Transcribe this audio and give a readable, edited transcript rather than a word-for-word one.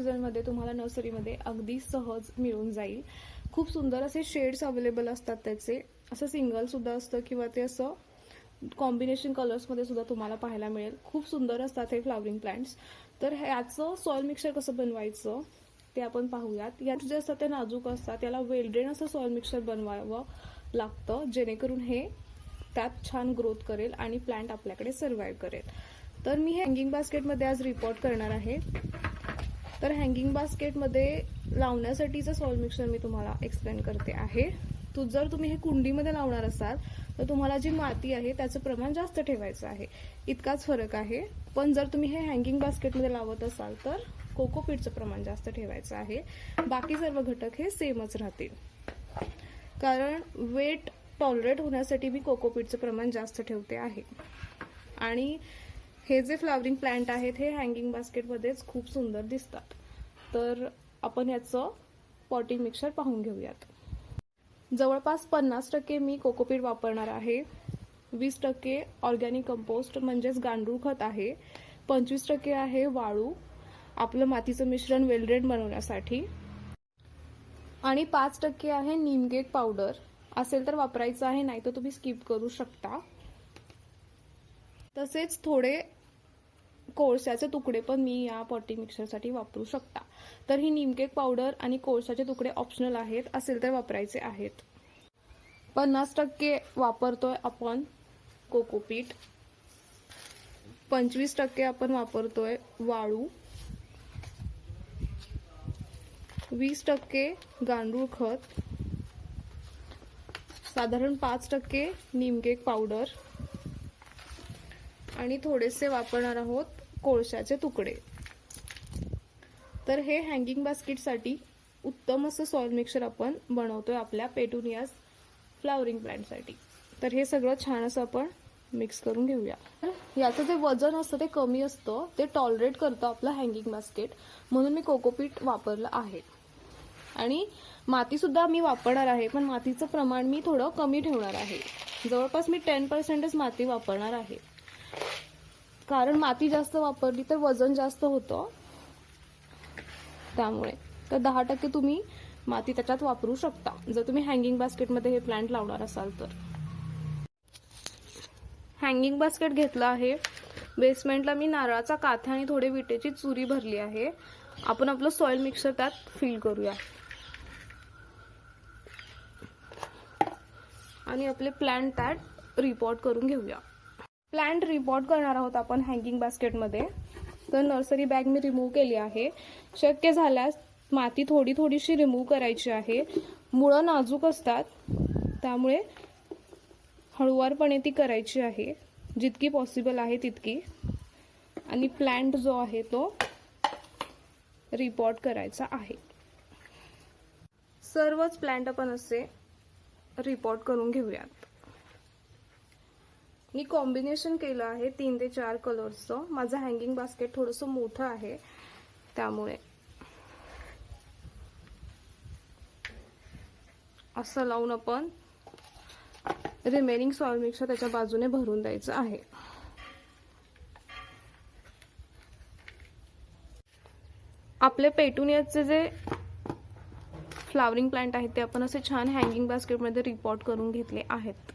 सीझनमध्ये तुम्हाला नर्सरीमध्ये अगदी सहज मिळून जाईल. खूप सुंदर असे शेड्स अवेलेबल असतात त्याचे. असं सिंगल सुद्धा असतं किंवा ते असं कॉम्बिनेशन कलर्समध्ये सुद्धा तुम्हाला पाहायला मिळेल. खूप सुंदर असतात हे फ्लावरिंग प्लांट्स. तर ह्याचं सॉइल मिक्सचर कसं बनवायचं ते आपण पाहूयात. यात जे असतात ते नाजूक असतात, त्याला वेल ड्रेन असं सॉइल मिक्सचर बनवावं लागतं, जेणेकरून हे त्यात छान ग्रोथ करेल आणि प्लांट आपल्याकडे सर्व्हाइव्ह करेल. तर मी हे हँगिंग बास्केटमध्ये आज रिपोर्ट करणार आहे. तर हँगिंग बास्केटमध्ये लावण्यासाठीचं सॉइल मिक्सचर मी तुम्हाला एक्सप्लेन करते आहे. जर तुम्ही हे कुंडीमध्ये लावणार असाल तर तुम्हाला जी माती आहे त्याचं प्रमाण जास्त ठेवायचं आहे, इतकाच फरक आहे. पण जर तुम्ही हे हँगिंग बास्केटमध्ये लावत असाल तर कोकोपीटचं प्रमाण जास्त ठेवायचं आहे. बाकी सर्व घटक हे सेमच राहतील. कारण वेट टॉलरेट होण्यासाठी मी कोकोपीटचं प्रमाण जास्त ठेवते आहे. आणि हे जे फ्लावरिंग प्लांट आहेत हे हँगिंग बास्केटमध्येच खूप सुंदर दिसतात. तर आपण याचं पॉटिंग मिक्सचर पाहून घेऊयात. जवळपास 50% मी कोकोपीट वापरणार आहे, 20% ऑर्गॅनिक कंपोस्ट म्हणजेच गांडूळ खत आहे, 25% आहे वाळू आपलं मातीचं मिश्रण वेल ड्रेन बनवण्यासाठी, आणि 5% आहे नीमकेक पावडर. असेल तर वापरायचं आहे, नाही तर तुम्ही स्किप करू शकता. तसेच थोडे कोळशाचे तुकडे पण मी या पॉटिंग मिक्सरसाठी वापरू शकता. तर ही नीमकेक पावडर आणि कोळशाचे तुकडे ऑप्शनल आहेत, असेल तर वापरायचे आहेत. 50% वापरतोय आपण कोकोपीट, 25% आपण वापरतोय वाळू, 20% गांडूळ खत, साधारण 5% नीमकेक पावडर आणि थोडेसे वापरणार आहोत कोळशाचे तुकडे. तर हे हँगिंग बास्केटसाठी उत्तम असं सॉइल मिक्सचर आपण बनवतोय आपल्या पेटुनियाज फ्लावरिंग प्लांटसाठी. तर हे सगळं छान असं आपण मिक्स करून घेऊया. याचं जे वजन असतं ते कमी असतं, ते टॉलरेट करतं आपलं हँगिंग बास्केट, म्हणून मी कोकोपीट वापरलं आहे. आणि माती सुद्धा मी वापरणार आहे, पण मातीचं प्रमाण मी थोडं कमी ठेवणार आहे. जवळपास मी 10%च माती वापरणार आहे. कारण माती जास्त वापरली तर वजन जास्त होतं, त्यामुळे. तर 10% तुम्ही माती त्याच्यात वापरू शकता जर तुम्ही हँगिंग बास्केटमध्ये हे प्लांट लावणार असाल तर. हँगिंग बास्केट घेतलं आहे. बेसमेंटला मी नारळाचा काथा आणि थोडे विटेची चुरी भरली आहे. आपण आपलं सॉइल मिक्सचर त्यात फिल करूया आणि आपले प्लांट त्यात रिपॉट करून घेऊया. प्लांट रिपॉट करणार आहोत आपण हँगिंग बास्केटमध्ये. तर नर्सरी बॅग मी रिमूव्ह केली आहे. शक्य झाल्यास माती थोडी थोडीशी रिमूव्ह करायची आहे. मुळं नाजूक असतात, त्यामुळे हळूवारपणे ती करायची आहे, जितकी पॉसिबल आहे तितकी. आणि प्लांट जो आहे तो रिपॉट करायचा आहे. सर्वच प्लांट आपण असे रिपॉट करून घेऊयात. मी कॉम्बिनेशन केलं आहे 3 ते 4 कलर्सचं. माझं हँगिंग बास्केट थोडंसं मोठं आहे, त्यामुळे असं लावून आपण रिमेनिंग सॉइल मिक्सचर त्याच्या बाजूने भरून द्यायचं आहे. आपले पेटुनियाचे जे फ्लावरिंग प्लांट आहेत ते आपण असे छान हँगिंग बास्केटमध्ये रिपॉट करून घेतले आहेत.